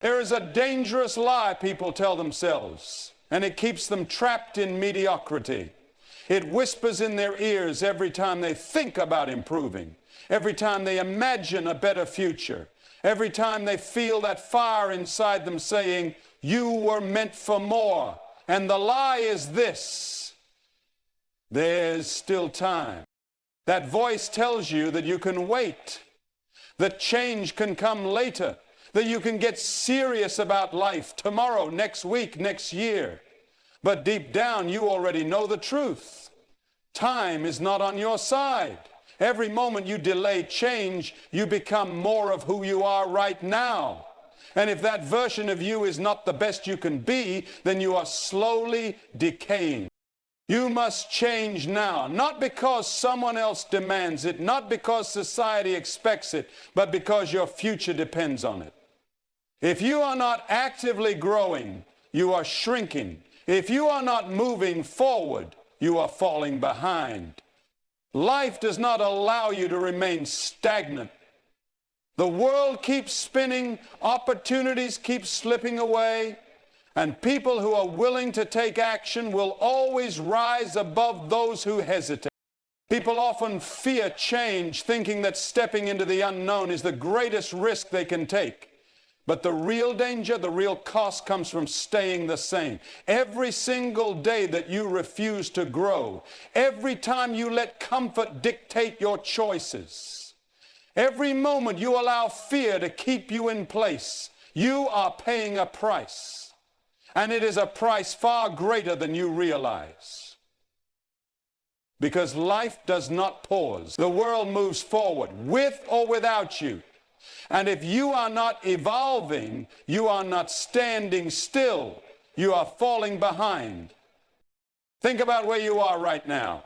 There is a dangerous lie people tell themselves, and it keeps them trapped in mediocrity. It whispers in their ears every time they think about improving, every time they imagine a better future, every time they feel that fire inside them saying, "You were meant for more." And the lie is this: there's still time. That voice tells you that you can wait, that change can come later, that you can get serious about life tomorrow, next week, next year. But deep down, you already know the truth. Time is not on your side. Every moment you delay change, you become more of who you are right now. And if that version of you is not the best you can be, then you are slowly decaying. You must change now, not because someone else demands it, not because society expects it, but because your future depends on it. If you are not actively growing, you are shrinking. If you are not moving forward, you are falling behind. Life does not allow you to remain stagnant. The world keeps spinning, opportunities keep slipping away, and people who are willing to take action will always rise above those who hesitate. People often fear change, thinking that stepping into the unknown is the greatest risk they can take. But the real danger, the real cost comes from staying the same. Every single day that you refuse to grow, every time you let comfort dictate your choices, every moment you allow fear to keep you in place, you are paying a price. And it is a price far greater than you realize. Because life does not pause. The world moves forward, with or without you. And if you are not evolving, you are not standing still. You are falling behind. Think about where you are right now.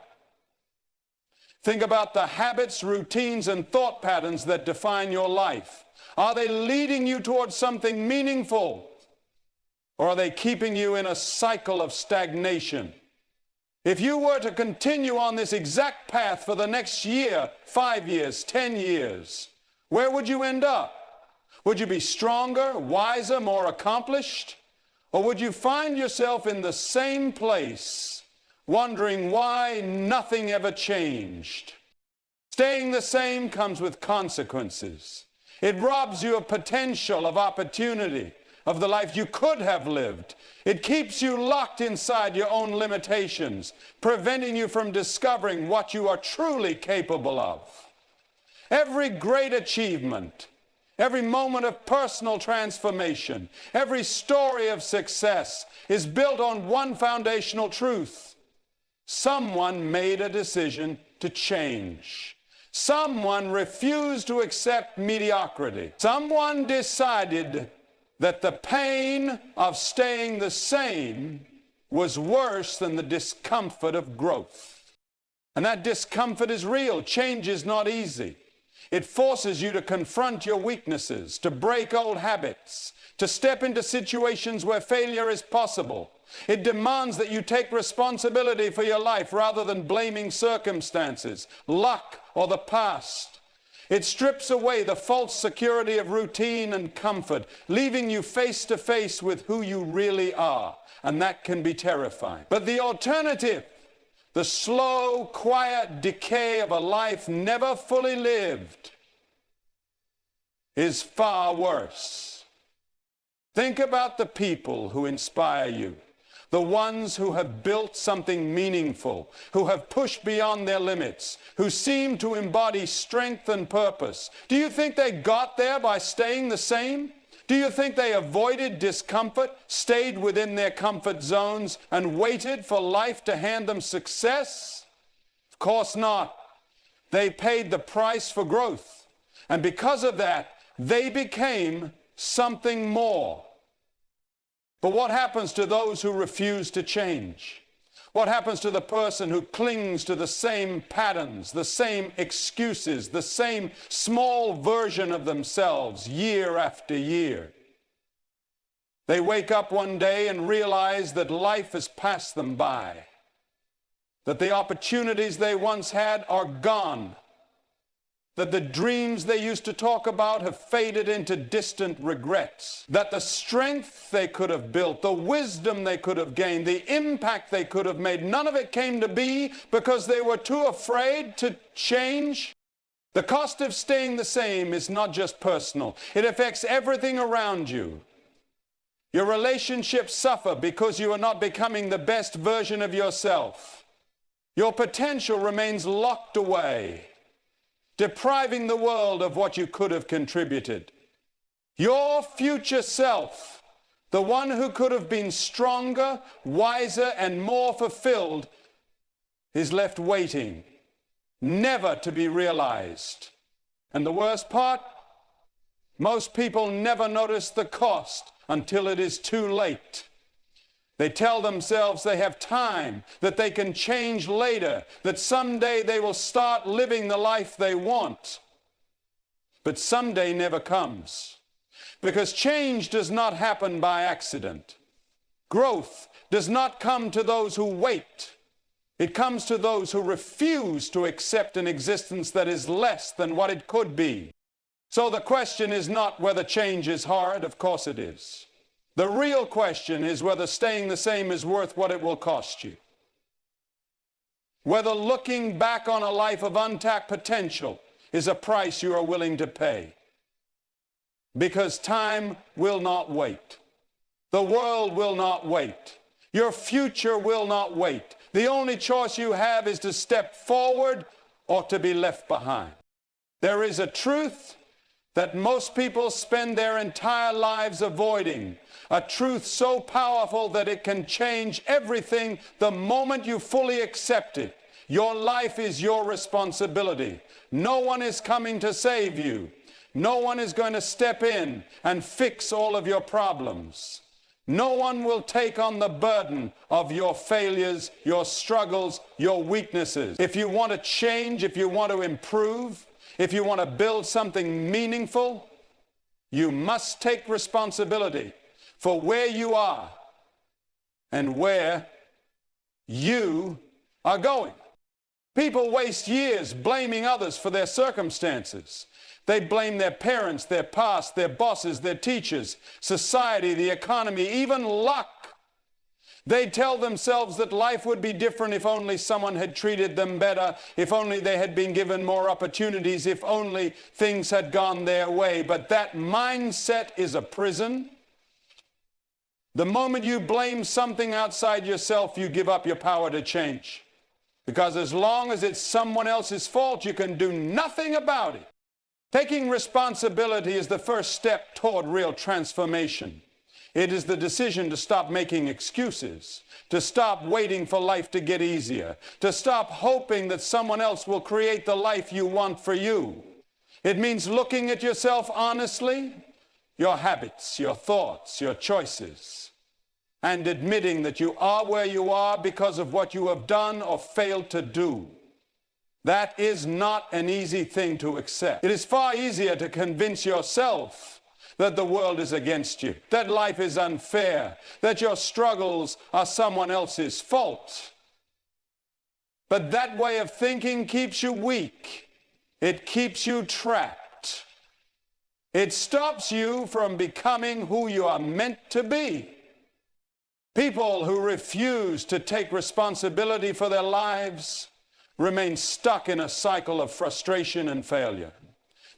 Think about the habits, routines, and thought patterns that define your life. Are they leading you towards something meaningful? Or are they keeping you in a cycle of stagnation? If you were to continue on this exact path for the next year, 5 years, 10 years, where would you end up? Would you be stronger, wiser, more accomplished? Or would you find yourself in the same place, wondering why nothing ever changed? Staying the same comes with consequences. It robs you of potential, of opportunity, of the life you could have lived. It keeps you locked inside your own limitations, preventing you from discovering what you are truly capable of. Every great achievement, every moment of personal transformation, every story of success is built on one foundational truth. Someone made a decision to change. Someone refused to accept mediocrity. Someone decided that the pain of staying the same was worse than the discomfort of growth. And that discomfort is real. Change is not easy. It forces you to confront your weaknesses, to break old habits, to step into situations where failure is possible. It demands that you take responsibility for your life rather than blaming circumstances, luck, or the past. It strips away the false security of routine and comfort, leaving you face to face with who you really are. And that can be terrifying. But the alternative, the slow, quiet decay of a life never fully lived, is far worse. Think about the people who inspire you, the ones who have built something meaningful, who have pushed beyond their limits, who seem to embody strength and purpose. Do you think they got there by staying the same? Do you think they avoided discomfort, stayed within their comfort zones, and waited for life to hand them success? Of course not. They paid the price for growth. And because of that, they became something more. But what happens to those who refuse to change? What happens to the person who clings to the same patterns, the same excuses, the same small version of themselves year after year? They wake up one day and realize that life has passed them by, that the opportunities they once had are gone, that the dreams they used to talk about have faded into distant regrets, that the strength they could have built, the wisdom they could have gained, the impact they could have made, none of it came to be because they were too afraid to change. The cost of staying the same is not just personal. It affects everything around you. Your relationships suffer because you are not becoming the best version of yourself. Your potential remains locked away, depriving the world of what you could have contributed. Your future self, the one who could have been stronger, wiser, and more fulfilled, is left waiting, never to be realized. And the worst part, most people never notice the cost until it is too late. They tell themselves they have time, that they can change later, that someday they will start living the life they want. But someday never comes, because change does not happen by accident. Growth does not come to those who wait. It comes to those who refuse to accept an existence that is less than what it could be. So the question is not whether change is hard. Of course it is. The real question is whether staying the same is worth what it will cost you. Whether looking back on a life of untapped potential is a price you are willing to pay. Because time will not wait. The world will not wait. Your future will not wait. The only choice you have is to step forward or to be left behind. There is a truth that most people spend their entire lives avoiding, a truth so powerful that it can change everything the moment you fully accept it. Your life is your responsibility. No one is coming to save you. No one is going to step in and fix all of your problems. No one will take on the burden of your failures, your struggles, your weaknesses. If you want to change, if you want to improve, if you want to build something meaningful, you must take responsibility for where you are and where you are going. People waste years blaming others for their circumstances. They blame their parents, their past, their bosses, their teachers, society, the economy, even luck. They tell themselves that life would be different if only someone had treated them better, if only they had been given more opportunities, if only things had gone their way. But that mindset is a prison. The moment you blame something outside yourself, you give up your power to change. Because as long as it's someone else's fault, you can do nothing about it. Taking responsibility is the first step toward real transformation. It is the decision to stop making excuses, to stop waiting for life to get easier, to stop hoping that someone else will create the life you want for you. It means looking at yourself honestly, your habits, your thoughts, your choices, and admitting that you are where you are because of what you have done or failed to do. That is not an easy thing to accept. It is far easier to convince yourself that the world is against you, that life is unfair, that your struggles are someone else's fault. But that way of thinking keeps you weak. It keeps you trapped. It stops you from becoming who you are meant to be. People who refuse to take responsibility for their lives remain stuck in a cycle of frustration and failure.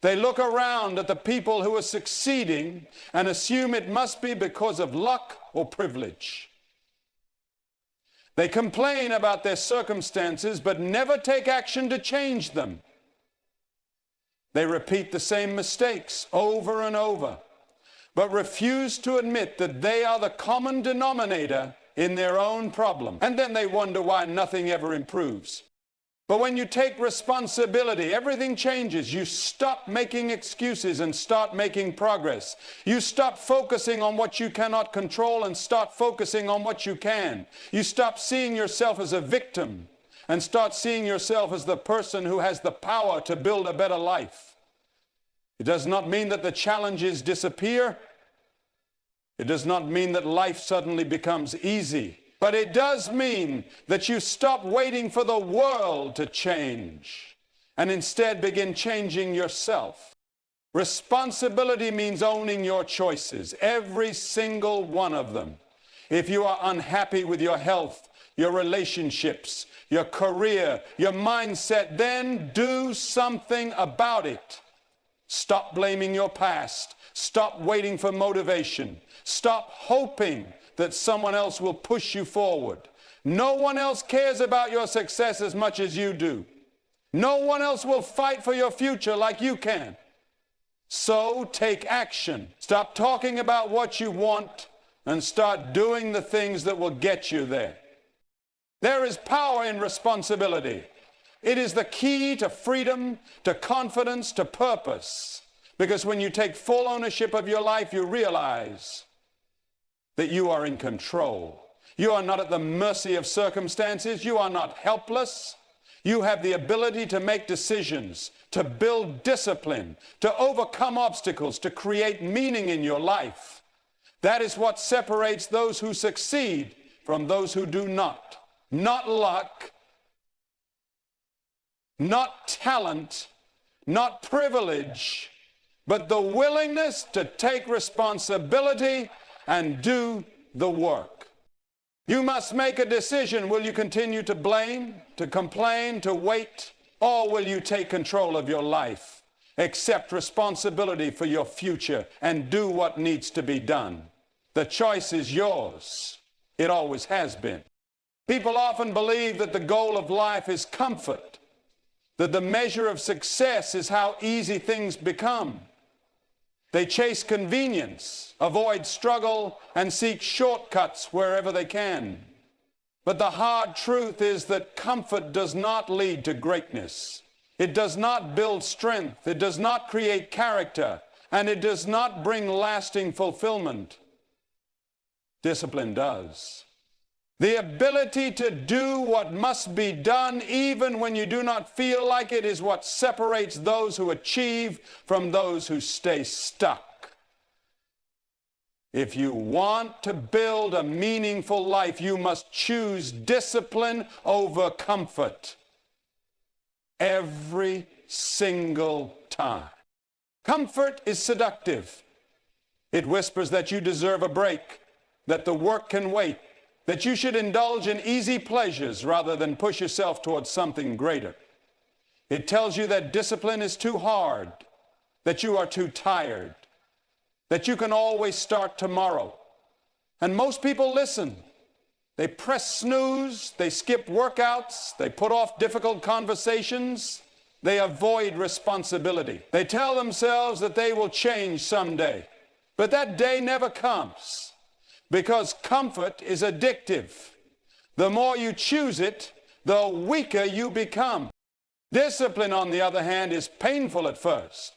They look around at the people who are succeeding and assume it must be because of luck or privilege. They complain about their circumstances but never take action to change them. They repeat the same mistakes over and over, but refuse to admit that they are the common denominator in their own problem. And then they wonder why nothing ever improves. But when you take responsibility, everything changes. You stop making excuses and start making progress. You stop focusing on what you cannot control and start focusing on what you can. You stop seeing yourself as a victim and start seeing yourself as the person who has the power to build a better life. It does not mean that the challenges disappear. It does not mean that life suddenly becomes easy. But it does mean that you stop waiting for the world to change and instead begin changing yourself. Responsibility means owning your choices, every single one of them. If you are unhappy with your health, your relationships, your career, your mindset, then do something about it. Stop blaming your past. Stop waiting for motivation. Stop hoping that someone else will push you forward. No one else cares about your success as much as you do. No one else will fight for your future like you can. So take action. Stop talking about what you want and start doing the things that will get you there. There is power in responsibility. It is the key to freedom, to confidence, to purpose. Because when you take full ownership of your life, you realize that you are in control. You are not at the mercy of circumstances. You are not helpless. You have the ability to make decisions, to build discipline, to overcome obstacles, to create meaning in your life. That is what separates those who succeed from those who do not. Not luck, not talent, not privilege, but the willingness to take responsibility and do the work. You must make a decision. Will you continue to blame, to complain, to wait, or will you take control of your life, accept responsibility for your future, and do what needs to be done? The choice is yours. It always has been. People often believe that the goal of life is comfort, that the measure of success is how easy things become. They chase convenience, avoid struggle, and seek shortcuts wherever they can. But the hard truth is that comfort does not lead to greatness. It does not build strength. It does not create character. And it does not bring lasting fulfillment. Discipline does. The ability to do what must be done even when you do not feel like it is what separates those who achieve from those who stay stuck. If you want to build a meaningful life, you must choose discipline over comfort. Every single time. Comfort is seductive. It whispers that you deserve a break, that the work can wait, that you should indulge in easy pleasures rather than push yourself towards something greater. It tells you that discipline is too hard, that you are too tired, that you can always start tomorrow. And most people listen. They press snooze, they skip workouts, they put off difficult conversations, they avoid responsibility. They tell themselves that they will change someday, but that day never comes. Because comfort is addictive. The more you choose it, the weaker you become. Discipline, on the other hand, is painful at first,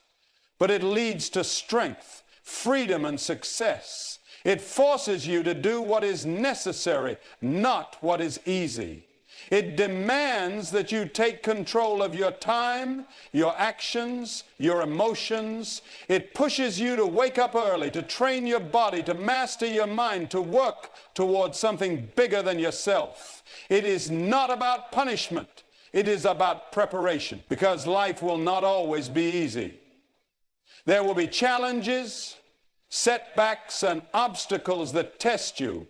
but it leads to strength, freedom, and success. It forces you to do what is necessary, not what is easy. It demands that you take control of your time, your actions, your emotions. It pushes you to wake up early, to train your body, to master your mind, to work towards something bigger than yourself. It is not about punishment. It is about preparation, because life will not always be easy. There will be challenges, setbacks, and obstacles that test you.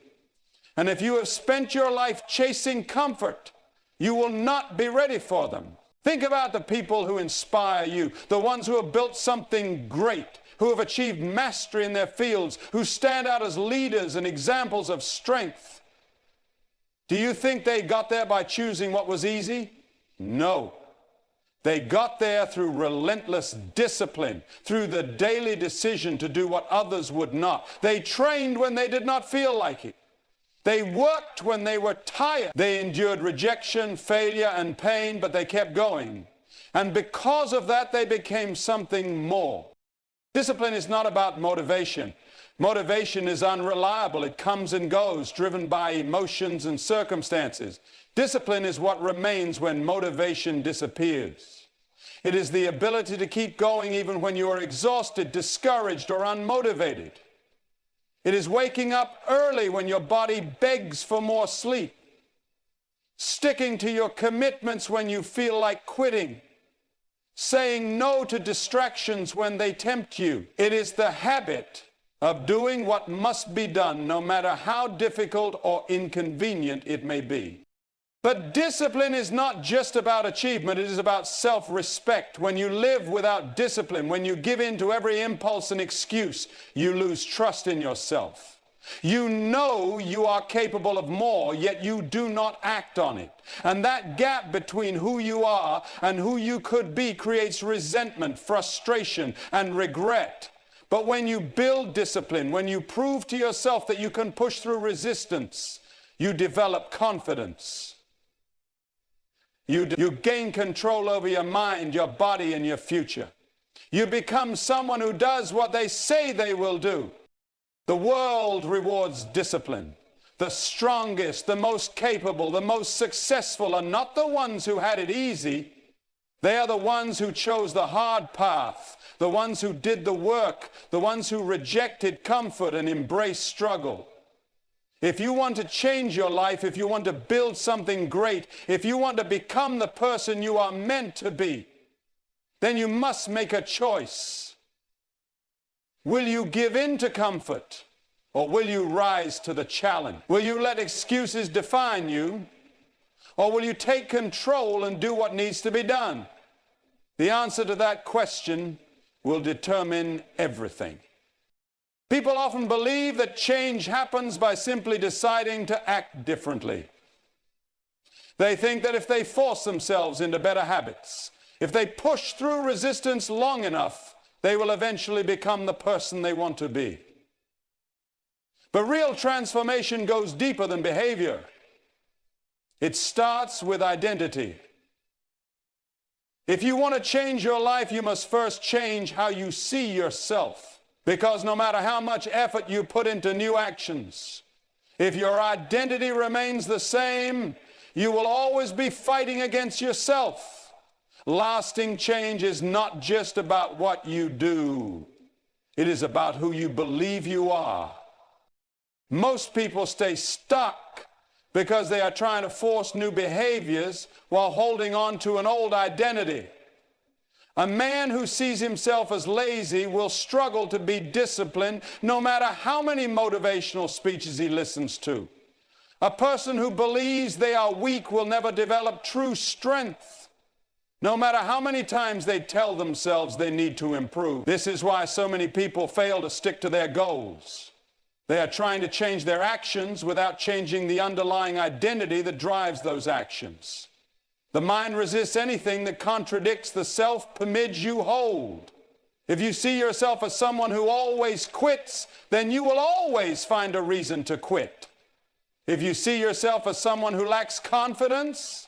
And if you have spent your life chasing comfort, you will not be ready for them. Think about the people who inspire you, the ones who have built something great, who have achieved mastery in their fields, who stand out as leaders and examples of strength. Do you think they got there by choosing what was easy? No. They got there through relentless discipline, through the daily decision to do what others would not. They trained when they did not feel like it. They worked when they were tired. They endured rejection, failure, and pain, but they kept going. And because of that, they became something more. Discipline is not about motivation. Motivation is unreliable. It comes and goes, driven by emotions and circumstances. Discipline is what remains when motivation disappears. It is the ability to keep going even when you are exhausted, discouraged, or unmotivated. It is waking up early when your body begs for more sleep. Sticking to your commitments when you feel like quitting. saying no to distractions when they tempt you. It is the habit of doing what must be done, no matter how difficult or inconvenient it may be. But discipline is not just about achievement, it is about self-respect. When you live without discipline, when you give in to every impulse and excuse, you lose trust in yourself. You know you are capable of more, yet you do not act on it. And that gap between who you are and who you could be creates resentment, frustration, and regret. But when you build discipline, when you prove to yourself that you can push through resistance, you develop confidence. You gain control over your mind, your body, and your future. You become someone who does what they say they will do. The world rewards discipline. The strongest, the most capable, the most successful are not the ones who had it easy. They are the ones who chose the hard path, the ones who did the work, the ones who rejected comfort and embraced struggle. If you want to change your life, if you want to build something great, if you want to become the person you are meant to be, then you must make a choice. Will you give in to comfort, or will you rise to the challenge? Will you let excuses define you, or will you take control and do what needs to be done? The answer to that question will determine everything. People often believe that change happens by simply deciding to act differently. They think that if they force themselves into better habits, if they push through resistance long enough, they will eventually become the person they want to be. But real transformation goes deeper than behavior. It starts with identity. If you want to change your life, you must first change how you see yourself. Because no matter how much effort you put into new actions, if your identity remains the same, you will always be fighting against yourself. Lasting change is not just about what you do. It is about who you believe you are. Most people stay stuck because they are trying to force new behaviors while holding on to an old identity. A man who sees himself as lazy will struggle to be disciplined no matter how many motivational speeches he listens to. A person who believes they are weak will never develop true strength, no matter how many times they tell themselves they need to improve. This is why so many people fail to stick to their goals. They are trying to change their actions without changing the underlying identity that drives those actions. The mind resists anything that contradicts the self-image you hold. If you see yourself as someone who always quits, then you will always find a reason to quit. If you see yourself as someone who lacks confidence,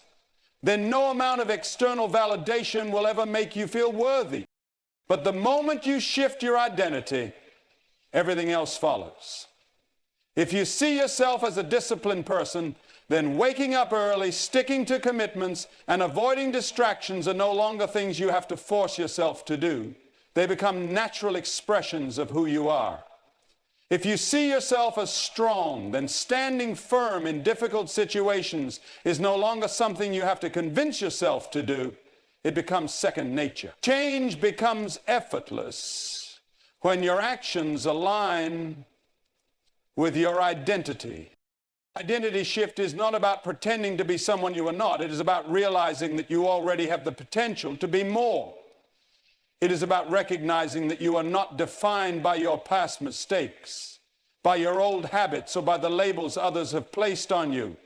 then no amount of external validation will ever make you feel worthy. But the moment you shift your identity, everything else follows. If you see yourself as a disciplined person, then waking up early, sticking to commitments, and avoiding distractions are no longer things you have to force yourself to do. They become natural expressions of who you are. If you see yourself as strong, then standing firm in difficult situations is no longer something you have to convince yourself to do. It becomes second nature. Change becomes effortless when your actions align with your identity. Identity shift is not about pretending to be someone you are not. It is about realizing that you already have the potential to be more. It is about recognizing that you are not defined by your past mistakes, by your old habits, or by the labels others have placed on you.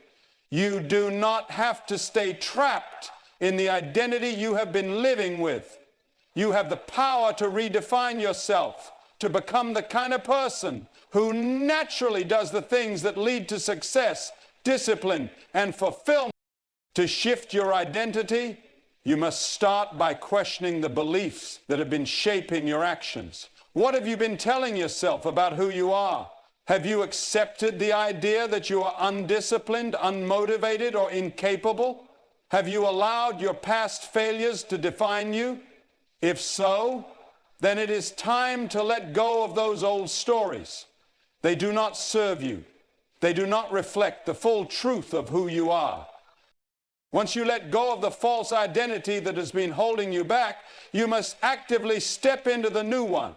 You do not have to stay trapped in the identity you have been living with. You have the power to redefine yourself, to become the kind of person who naturally does the things that lead to success, discipline, and fulfillment. To shift your identity, you must start by questioning the beliefs that have been shaping your actions. What have you been telling yourself about who you are? Have you accepted the idea that you are undisciplined, unmotivated, or incapable? Have you allowed your past failures to define you? If so, then it is time to let go of those old stories. They do not serve you. They do not reflect the full truth of who you are. Once you let go of the false identity that has been holding you back, you must actively step into the new one.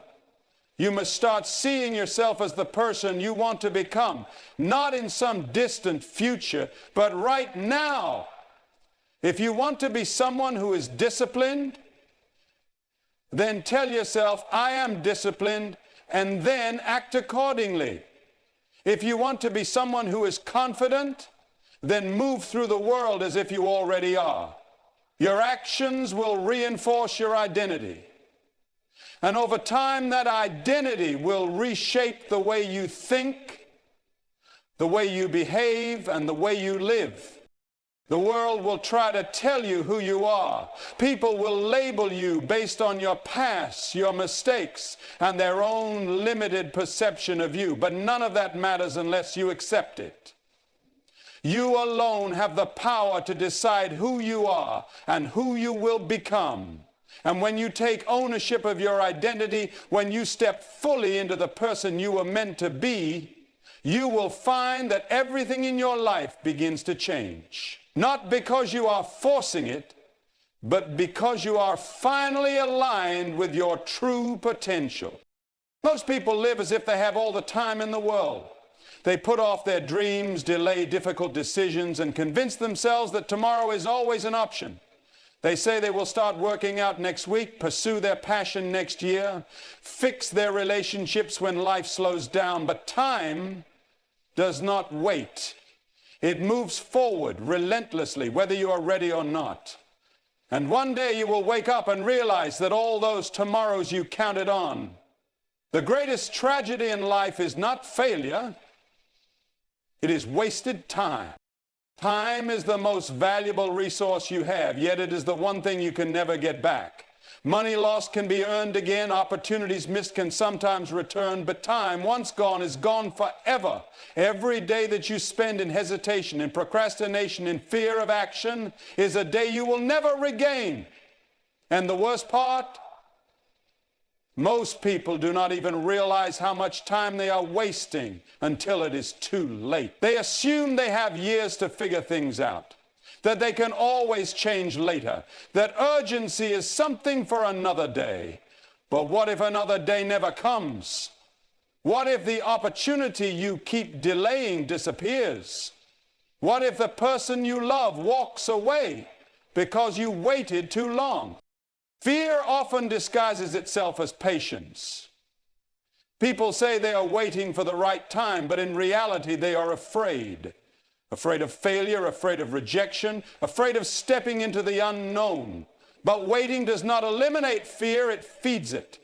You must start seeing yourself as the person you want to become, not in some distant future, but right now. If you want to be someone who is disciplined, then tell yourself, I am disciplined, and then act accordingly. If you want to be someone who is confident, then move through the world as if you already are. Your actions will reinforce your identity. And over time, that identity will reshape the way you think, the way you behave, and the way you live. The world will try to tell you who you are. People will label you based on your past, your mistakes, and their own limited perception of you. But none of that matters unless you accept it. You alone have the power to decide who you are and who you will become. And when you take ownership of your identity, when you step fully into the person you were meant to be, you will find that everything in your life begins to change. Not because you are forcing it, but because you are finally aligned with your true potential. Most people live as if they have all the time in the world. They put off their dreams, delay difficult decisions, and convince themselves that tomorrow is always an option. They say they will start working out next week, pursue their passion next year, fix their relationships when life slows down. But time does not wait. It moves forward relentlessly, whether you are ready or not. And one day you will wake up and realize that all those tomorrows you counted on. The greatest tragedy in life is not failure. It is wasted time. Time is the most valuable resource you have, yet it is the one thing you can never get back. Money lost can be earned again, opportunities missed can sometimes return, but time, once gone, is gone forever. Every day that you spend in hesitation, in procrastination, in fear of action, is a day you will never regain. And the worst part? Most people do not even realize how much time they are wasting until it is too late. They assume they have years to figure things out, that they can always change later, that urgency is something for another day. But what if another day never comes? What if the opportunity you keep delaying disappears? What if the person you love walks away because you waited too long? Fear often disguises itself as patience. People say they are waiting for the right time, but in reality they are afraid. Afraid of failure, afraid of rejection, afraid of stepping into the unknown. But waiting does not eliminate fear, it feeds it.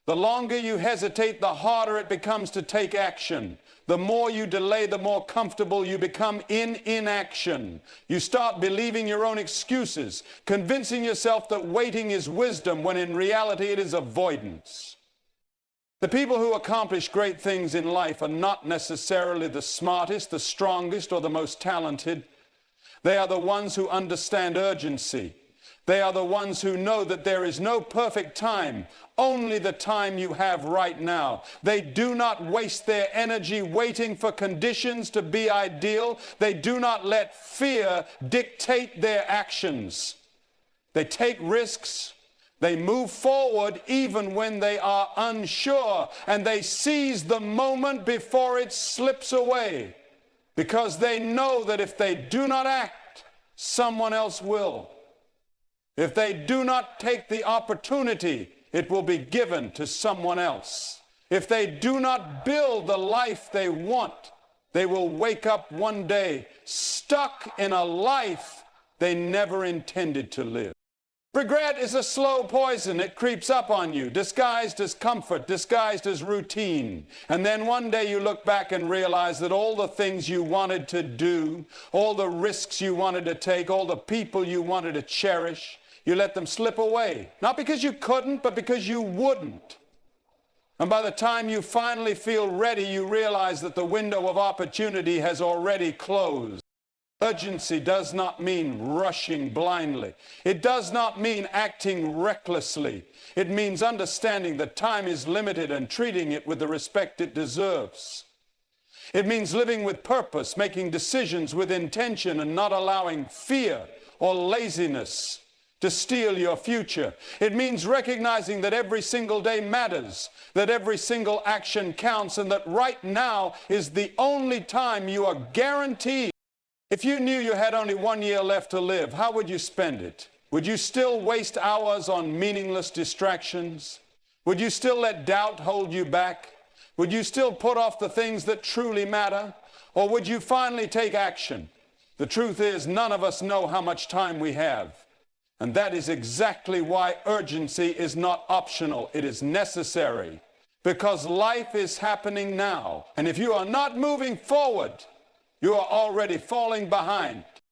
The longer you hesitate, the harder it becomes to take action. The more you delay, the more comfortable you become in inaction. You start believing your own excuses, convincing yourself that waiting is wisdom when in reality it is avoidance. The people who accomplish great things in life are not necessarily the smartest, the strongest, or the most talented. They are the ones who understand urgency. They are the ones who know that there is no perfect time, only the time you have right now. They do not waste their energy waiting for conditions to be ideal. They do not let fear dictate their actions. They take risks. They move forward even when they are unsure, and they seize the moment before it slips away, because they know that if they do not act, someone else will. If they do not take the opportunity, it will be given to someone else. If they do not build the life they want, they will wake up one day stuck in a life they never intended to live. Regret is a slow poison. It creeps up on you, disguised as comfort, disguised as routine. And then one day you look back and realize that all the things you wanted to do, all the risks you wanted to take, all the people you wanted to cherish, you let them slip away. Not because you couldn't, but because you wouldn't. And by the time you finally feel ready, you realize that the window of opportunity has already closed. Urgency does not mean rushing blindly. It does not mean acting recklessly. It means understanding that time is limited and treating it with the respect it deserves. It means living with purpose, making decisions with intention, and not allowing fear or laziness to steal your future. It means recognizing that every single day matters, that every single action counts, and that right now is the only time you are guaranteed. If you knew you had only 1 year left to live, how would you spend it? Would you still waste hours on meaningless distractions? Would you still let doubt hold you back? Would you still put off the things that truly matter? Or would you finally take action? The truth is, none of us know how much time we have. And that is exactly why urgency is not optional. It is necessary. Because life is happening now. And if you are not moving forward, you are already falling behind.